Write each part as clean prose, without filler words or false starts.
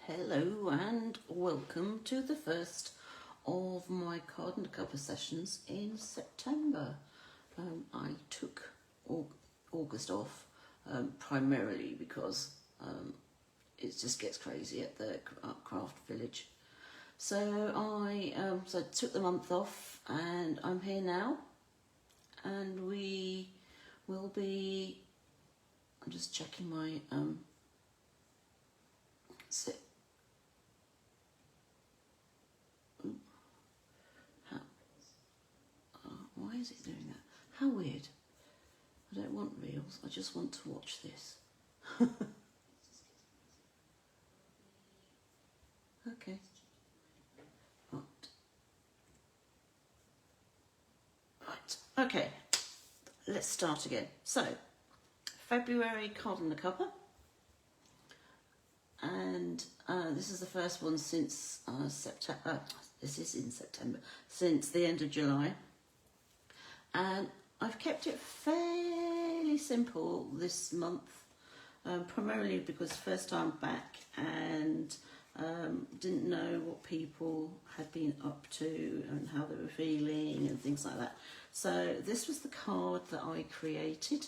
Hello and welcome to the first of my card and cuppa sessions in September. I took August off primarily because it just gets crazy at the craft village. So I took the month off and I'm here now, and we will be, I'm just checking my why is it doing that? How weird. I don't want reels, I just want to watch this. Okay. Right. Okay. Let's start again. So, February card and the cuppa. And this is the first one since September. This is in September, since the end of July. And I've kept it fairly simple this month, primarily because first time back and didn't know what people had been up to and how they were feeling and things like that. So this was the card that I created,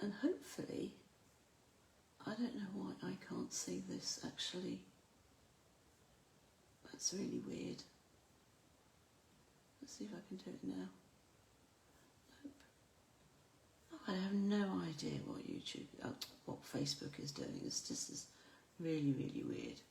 and hopefully, I don't know why I can't see this actually. That's really weird. Let's see if I can do it now. Nope. Oh, I have no idea what YouTube, what Facebook is doing. It's just is really, really weird.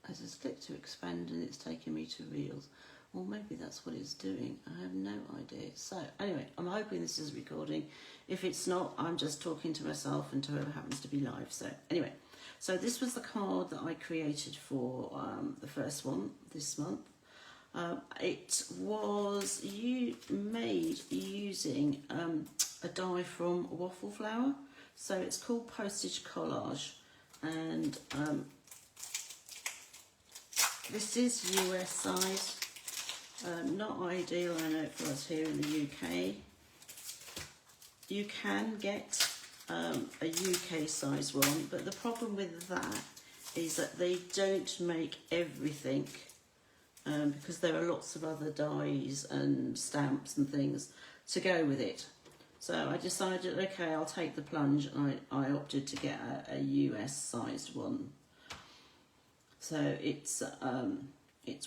I just click to expand and it's taking me to reels. Well, maybe that's what it's doing. I have no idea. So anyway, I'm hoping this is recording. If it's not, I'm just talking to myself and to whoever happens to be live. So anyway, so this was the card that I created for the first one this month. It was made using a die from Waffle Flower. So it's called Postage Collage, and this is US size. Not ideal, I know, for us here in the UK. You can get a UK size one, but the problem with that is that they don't make everything, because there are lots of other dies and stamps and things to go with it. So I decided, okay, I'll take the plunge, and I opted to get a US sized one. So it's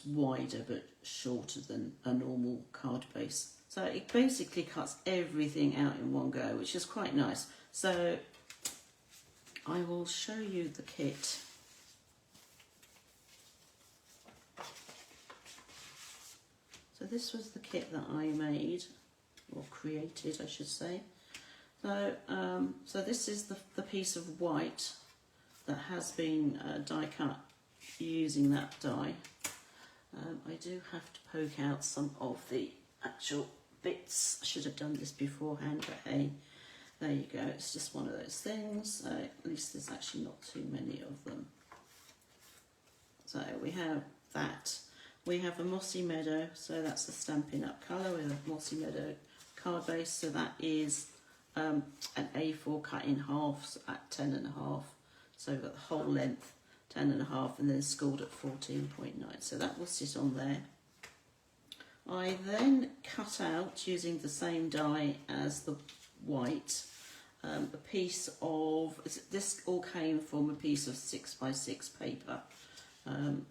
wider but shorter than a normal card base. So it basically cuts everything out in one go, which is quite nice. So I will show you the kit. So this was the kit that I made, or created, I should say. So, so this is the piece of white that has been die cut using that die. I do have to poke out some of the actual bits. I should have done this beforehand, but hey, there you go. It's just one of those things. At least there's actually not too many of them. So we have that. We have a Mossy Meadow, so that's the Stampin' Up colour with a Mossy Meadow card base. So that is an A4 cut in half at 10.5. So we've got the whole length 10.5 and then scored at 14.9. So that will sit on there. I then cut out, using the same die as the white, a piece of, this all came from a piece of 6x6 paper.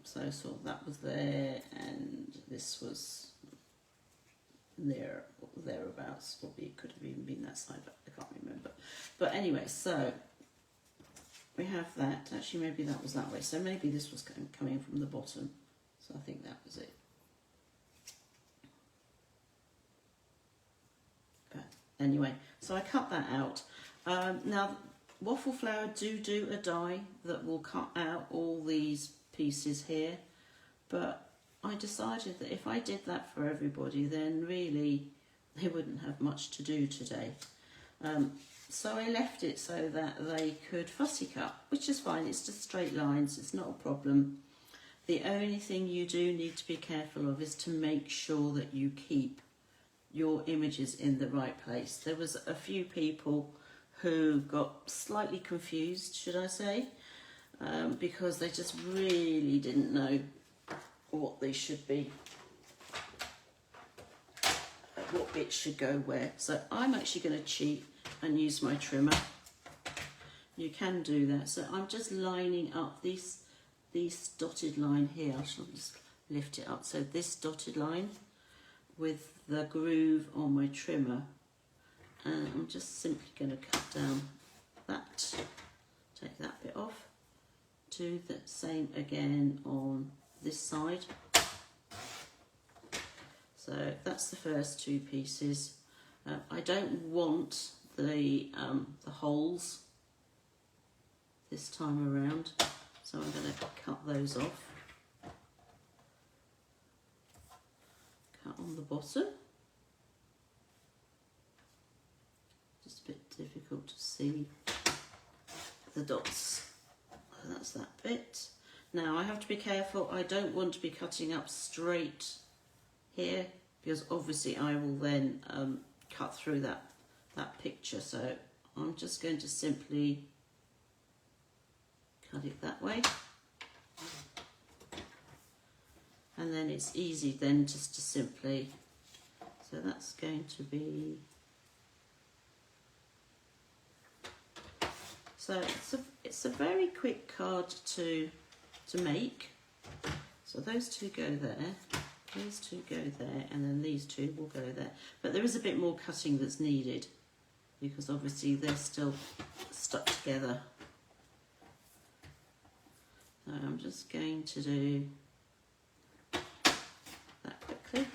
So that was there, and this was thereabouts. Probably it could have even been that side, but I can't remember. But anyway, so we have that. Actually, maybe that was that way. So maybe this was coming from the bottom. So I think that was it. But anyway, so I cut that out. Now, Waffle Flower do a die that will cut out all these pieces here, but I decided that if I did that for everybody, then really they wouldn't have much to do today. So I left it so that they could fussy cut, which is fine. It's just straight lines, it's not a problem. The only thing you do need to be careful of is to make sure that you keep your images in the right place. There was a few people who got slightly confused, should I say, because they just really didn't know what they should be, what bits should go where. So I'm actually going to cheat and use my trimmer. You can do that. So I'm just lining up this dotted line here. I shall just lift it up. So this dotted line with the groove on my trimmer, and I'm just simply going to cut down that, take that bit off, do the same again on this side. So that's the first two pieces. I don't want the holes this time around, so I'm going to cut those off. Cut on the bottom. Just a bit difficult to see the dots. So that's that bit. Now I have to be careful, I don't want to be cutting up straight here, because obviously I will then cut through that picture. So I'm just going to simply cut it that way, and then it's easy then just to simply, so that's going to be, so it's a very quick card to make. So those two go there, these two go there, and then these two will go there. But there is a bit more cutting that's needed, because obviously they're still stuck together. So I'm just going to do that quickly.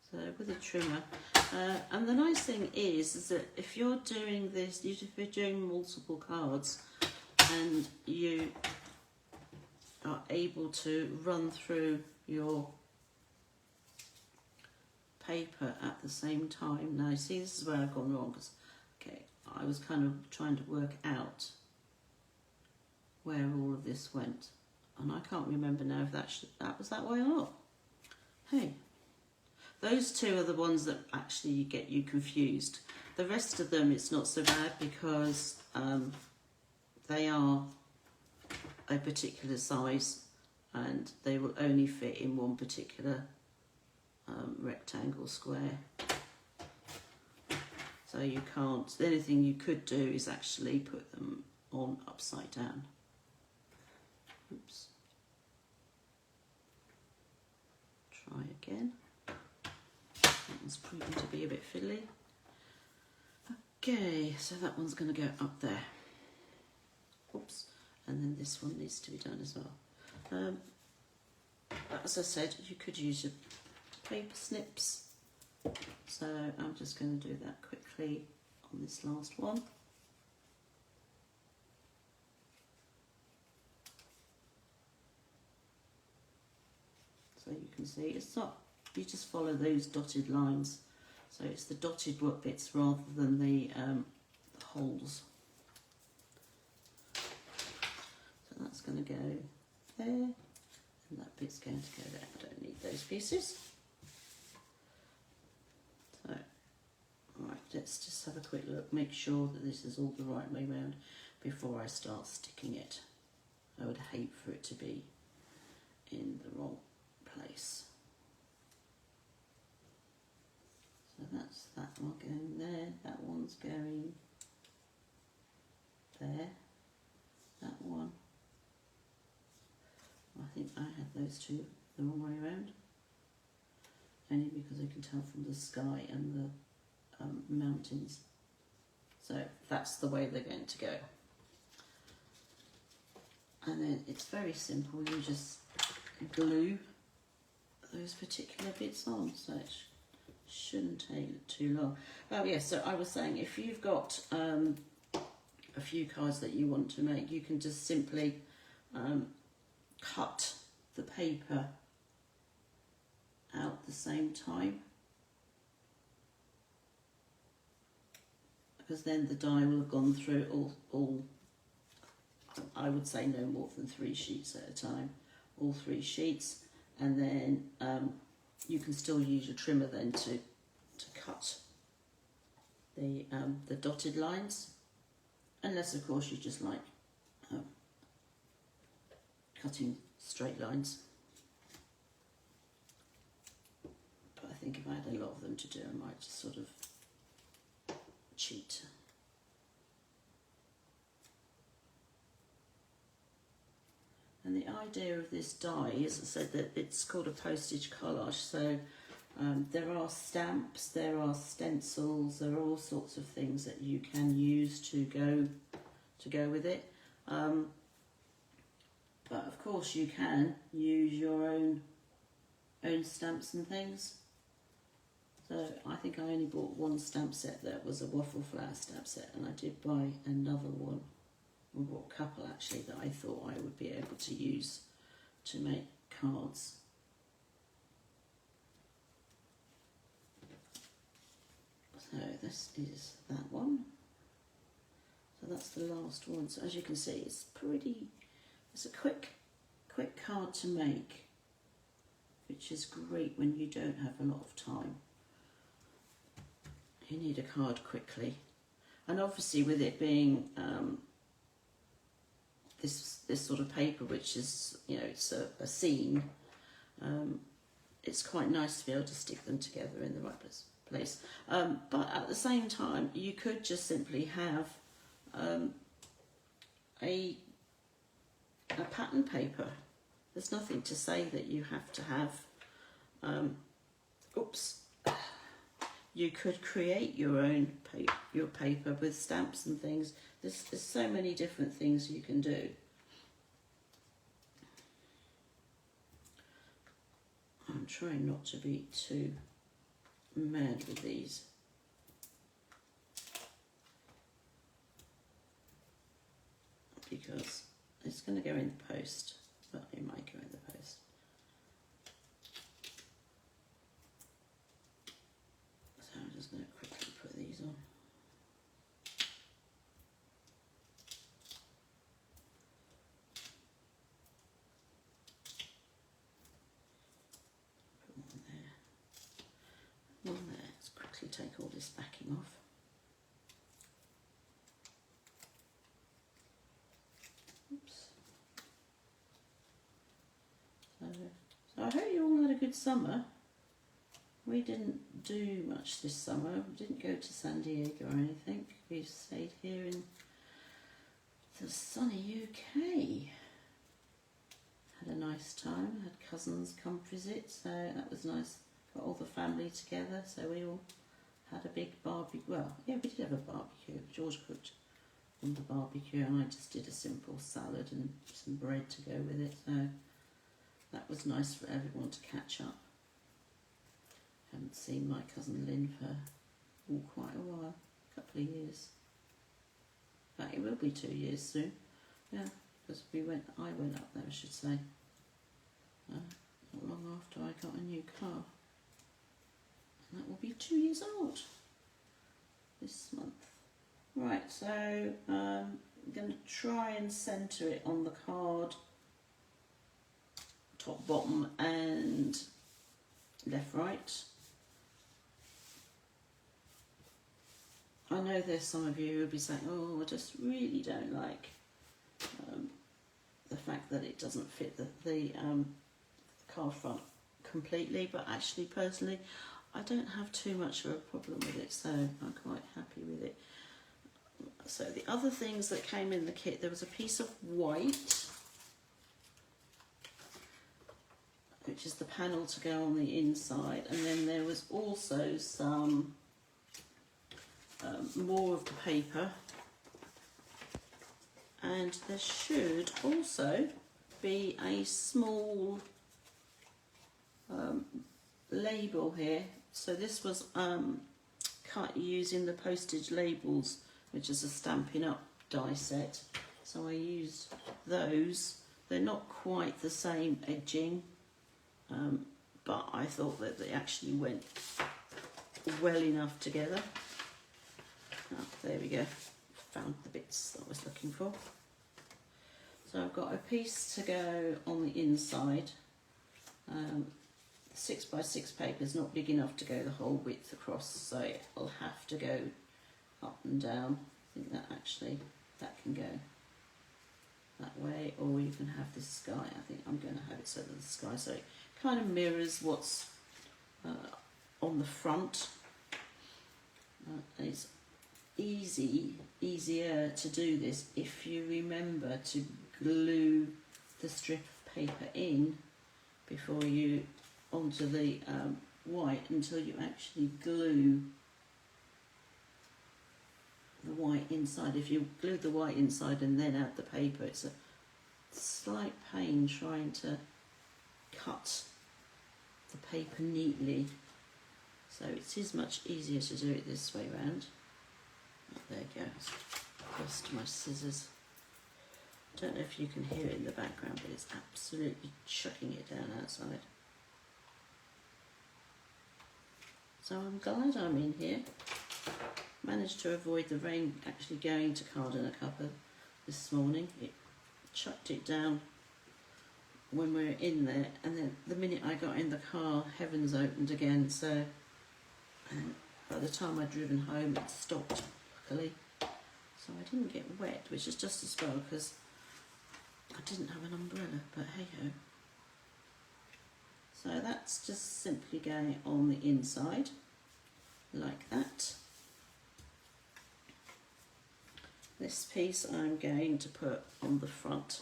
So with a trimmer, and the nice thing is that if you're doing this, if you're doing multiple cards and you are able to run through your paper at the same time. Now you see, this is where I've gone wrong, because okay, I was kind of trying to work out where all of this went, and I can't remember now if that was that way or not. Hey, those two are the ones that actually get you confused. The rest of them, it's not so bad, because they are a particular size and they will only fit in one particular rectangle square. So you can't, the only thing you could do is actually put them on upside down. Oops. Try again. That one's proving to be a bit fiddly. Okay, so that one's going to go up there. Oops. And then this one needs to be done as well. As I said, you could use your paper snips. So I'm just going to do that quickly on this last one. So you can see it's not, you just follow those dotted lines. So it's the dotted bits rather than the holes. So that's going to go there, and that bit's going to go there. I don't need those pieces. So, right, let's just have a quick look, make sure that this is all the right way round before I start sticking it. I would hate for it to be in the wrong place. So that's that one going there, that one's going there, that one. I think I had those two the wrong way around, only because I can tell from the sky and the mountains. So that's the way they're going to go. And then it's very simple, you just glue those particular bits on, so it shouldn't take too long. Oh yes, so I was saying, if you've got a few cards that you want to make, you can just simply cut the paper out at the same time, because then the die will have gone through all I would say no more than 3 sheets at a time, all 3 sheets, and then you can still use your trimmer then to cut the dotted lines, unless of course you just like cutting straight lines. But I think if I had a lot of them to do, I might just sort of cheat. And the idea of this die is, I said, that it's called a postage collage. So there are stamps, there are stencils, there are all sorts of things that you can use to go with it. But of course you can use your own stamps and things. So I think I only bought one stamp set that was a Waffle Flower stamp set, and I did buy another one. I bought a couple actually that I thought I would be able to use to make cards. So this is that one. So that's the last one. So as you can see, it's a quick card to make, which is great when you don't have a lot of time. You need a card quickly, and obviously with it being this sort of paper, which is, you know, it's a scene, it's quite nice to be able to stick them together in the right place. But at the same time, you could just simply have a pattern paper. There's nothing to say that you have to have. You could create your own paper with stamps and things. There's so many different things you can do. I'm trying not to be too mad with these. Because it's going to go in the post, but it might go in the post. So I'm just going to quickly put these on. One there. Let's quickly take all this backing off. Oops. So I hope you all had a good summer. We didn't do much this summer. We didn't go to San Diego or anything. We stayed here in the sunny UK. Had a nice time. Had cousins come visit, so that was nice. Got all the family together, so we all had a big barbecue. Well, yeah, we did have a barbecue. George cooked on the barbecue, and I just did a simple salad and some bread to go with it. So that was nice for everyone to catch up. Haven't seen my cousin Lynn for quite a while, a couple of years. In fact, it will be 2 years soon. Yeah, because I went up there, I should say, not long after I got a new car. And that will be 2 years old this month. Right, so I'm going to try and centre it on the card, top, bottom and left, right. I know there's some of you who will be saying, oh, I just really don't like the fact that it doesn't fit the card front completely, but actually personally I don't have too much of a problem with it, so I'm quite happy with it. So the other things that came in the kit, there was a piece of white, which is the panel to go on the inside, and then there was also some more of the paper, and there should also be a small label here. So this was cut using the Postage Labels, which is a Stampin' Up die set. So I used those. They're not quite the same edging, but I thought that they actually went well enough together. Oh, there we go, found the bits that I was looking for. So I've got a piece to go on the inside. 6x6 paper is not big enough to go the whole width across, so it'll have to go up and down. I think that actually, that can go that way, or you can have this sky. I think I'm going to have it so that the sky, so it kind of mirrors what's on the front. It's easier to do this if you remember to glue the strip of paper in before you onto the white, until you actually glue the white inside. If you glue the white inside and then add the paper, it's a slight pain trying to cut the paper neatly. So it is much easier to do it this way round. Oh, there you go. Lost my scissors. Don't know if you can hear it in the background, but it's absolutely chucking it down outside. So I'm glad I'm in here. Managed to avoid the rain actually going to Card and A Cuppa this morning. It chucked it down when we were in there, and then the minute I got in the car, heavens opened again. So by the time I'd driven home, it stopped, luckily. So I didn't get wet, which is just as well because I didn't have an umbrella, but hey ho. So that's just simply going on the inside, like that. This piece I'm going to put on the front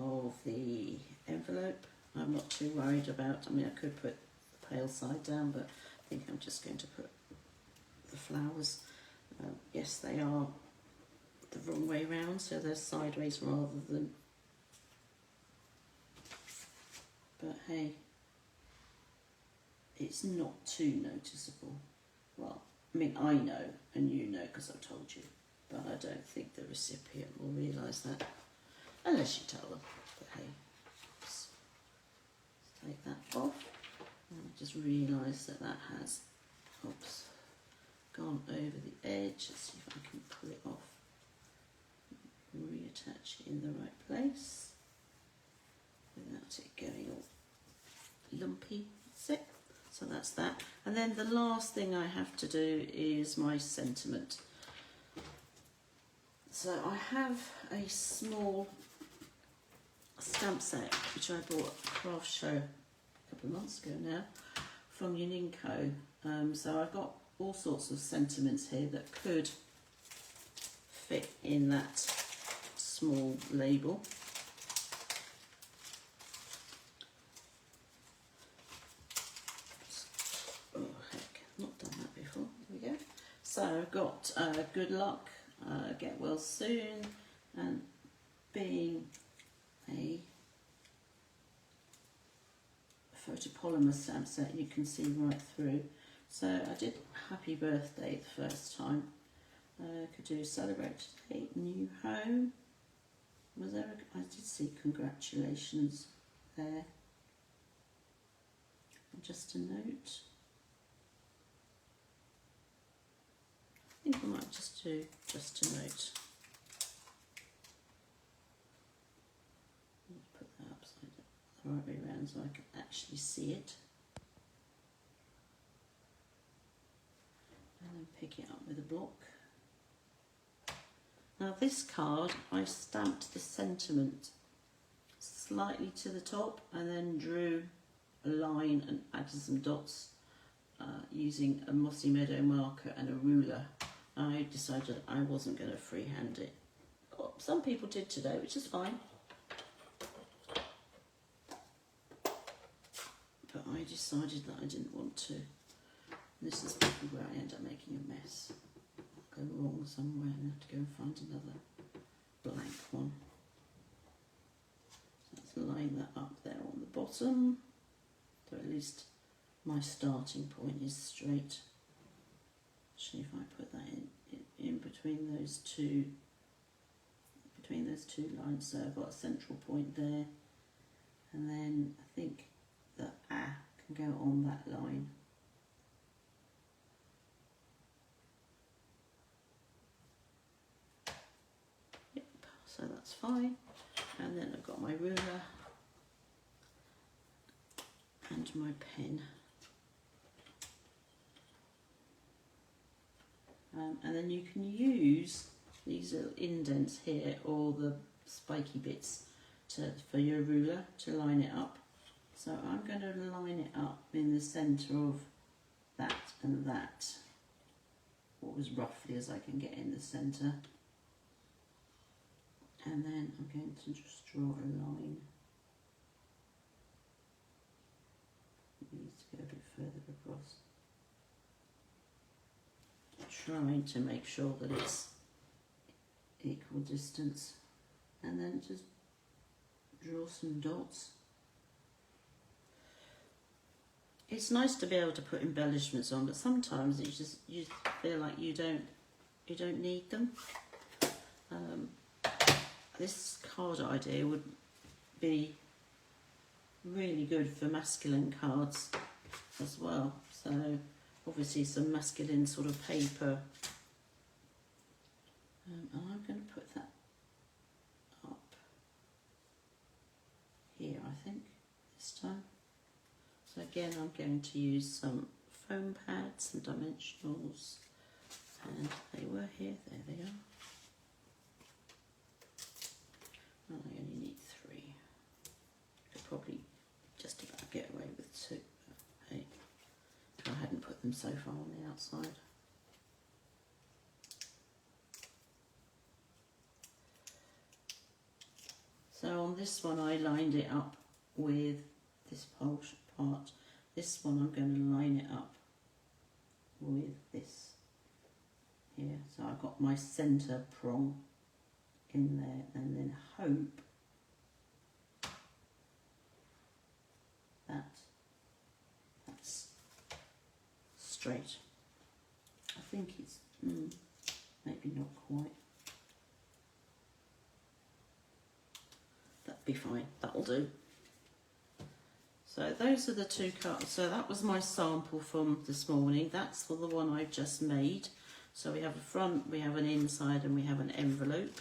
of the envelope. I'm not too worried about, I mean I could put the pale side down, but I think I'm just going to put the flowers. Yes, they are the wrong way round, so they're sideways rather than, but hey, it's not too noticeable. Well, I mean I know and you know because I've told you, but I don't think the recipient will realise that unless you tell them. But hey, let's take that off, and I just realised that that has, oops, gone over the edge. Let's see if I can pull it off, reattach it in the right place without it going all lumpy. That's it. So that's that. And then the last thing I have to do is my sentiment. So I have a small stamp set which I bought at a craft show a couple of months ago now from Uninco. So I've got all sorts of sentiments here that could fit in that small label. Oh heck, not done that before. There we go. So I've got good luck, get well soon, and being a photopolymer stamp set, you can see right through. So I did happy birthday the first time. Could do celebrate today, new home. Was there? I did see congratulations there. And just a note. I think I might just do just a note. Let's put that upside down, the right way around, so I can actually see it. And then pick it up with a block. Now this card, I stamped the sentiment slightly to the top and then drew a line and added some dots using a Mossy Meadow marker and a ruler. I decided I wasn't going to freehand it. Oh, some people did today, which is fine. But I decided that I didn't want to. This is probably where I end up making a mess. I'll go wrong somewhere and have to go and find another blank one. So let's line that up there on the bottom. So at least my starting point is straight. Actually, if I put that in between those two lines, so I've got a central point there, and then I think the A can go on that line. Yep, so that's fine. And then I've got my ruler and my pen. and then you can use these little indents here or the spiky bits for your ruler to line it up. So I'm going to line it up in the centre of that and that, or as roughly as I can get in the centre. And then I'm going to just draw a line. It needs to go a bit further across. Trying to make sure that it's equal distance. And then just draw some dots. It's nice to be able to put embellishments on, but sometimes you feel like you don't need them. This card idea would be really good for masculine cards as well. So obviously some masculine sort of paper. And I'm going to put that up here, I think, this time. So again, I'm going to use some foam pads, some dimensionals, and they were here, there they are. And I only need 3. Could probably just about get away with 2, but hey, if I hadn't put them so far on the outside. So on this one I lined it up with this part. This one I'm going to line it up with this here. So I've got my centre prong in there, and then hope that that's straight. I think it's maybe not quite. That'd be fine, that'll do. So those are the 2 cards. So that was my sample from this morning. That's for the one I've just made. So we have a front, we have an inside, and we have an envelope.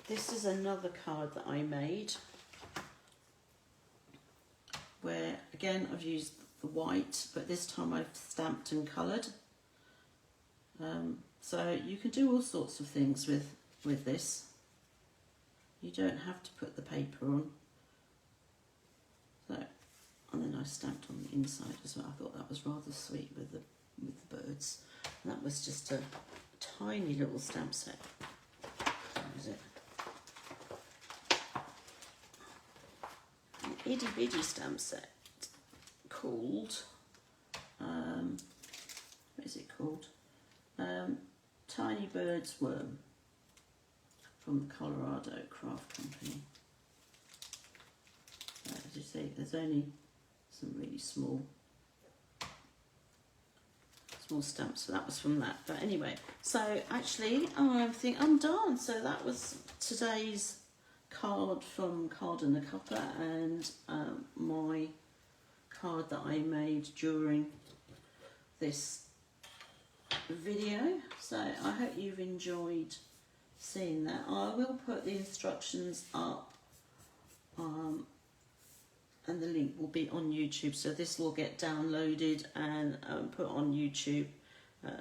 This is another card that I made where again I've used the white, but this time I've stamped and coloured. So you can do all sorts of things with this. You don't have to put the paper on. So, and then I stamped on the inside as well. I thought that was rather sweet with the birds. And that was just a tiny little stamp set. What is it? An itty bitty stamp set called, what is it called? Tiny Bird's Worm from the Colorado Craft Company. As you see, there's only some really small stamps, so that was from that. But anyway, so actually I think I'm done. So that was today's card from Card and A Cuppa, and my card that I made during this video. So I hope you've enjoyed seeing that. I will put the instructions up, and the link will be on YouTube, so this will get downloaded and put on YouTube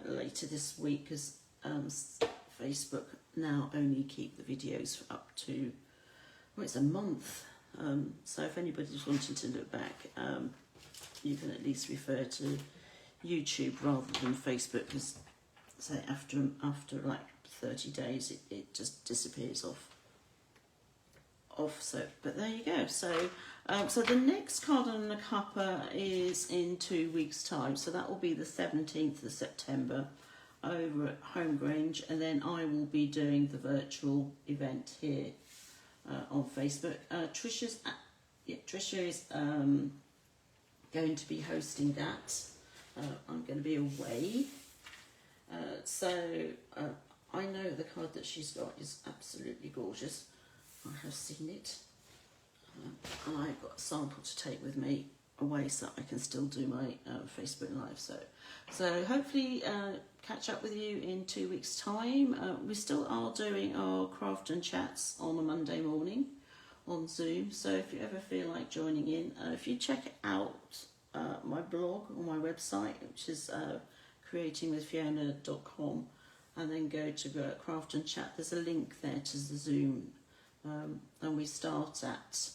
later this week, because Facebook now only keep the videos for up to, well, it's a month. So if anybody's wanting to look back, you can at least refer to YouTube rather than Facebook, because say after like 30 days it just disappears off. So, but there you go. So so the next Card and A Cuppa is in 2 weeks time, so that will be the 17th of September over at Home Grange, and then I will be doing the virtual event here on Facebook. Trisha is going to be hosting that. I'm going to be away, so I know the card that she's got is absolutely gorgeous. I have seen it, and I've got a sample to take with me away so I can still do my Facebook Live. So hopefully catch up with you in 2 weeks time. We still are doing our craft and chats on a Monday morning on Zoom. So if you ever feel like joining in, if you check out my blog on my website, which is creatingwithfiona.com, and then go to Craft and Chat, there's a link there to the Zoom, and we start at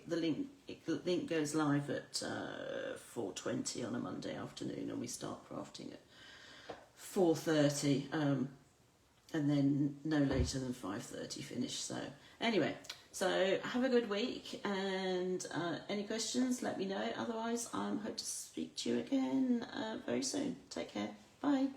the link goes live at 4:20 on a Monday afternoon, and we start crafting at 4:30, and then no later than 5:30 finish. So anyway, so have a good week, and any questions, let me know. Otherwise, I hope to speak to you again very soon. Take care. Bye.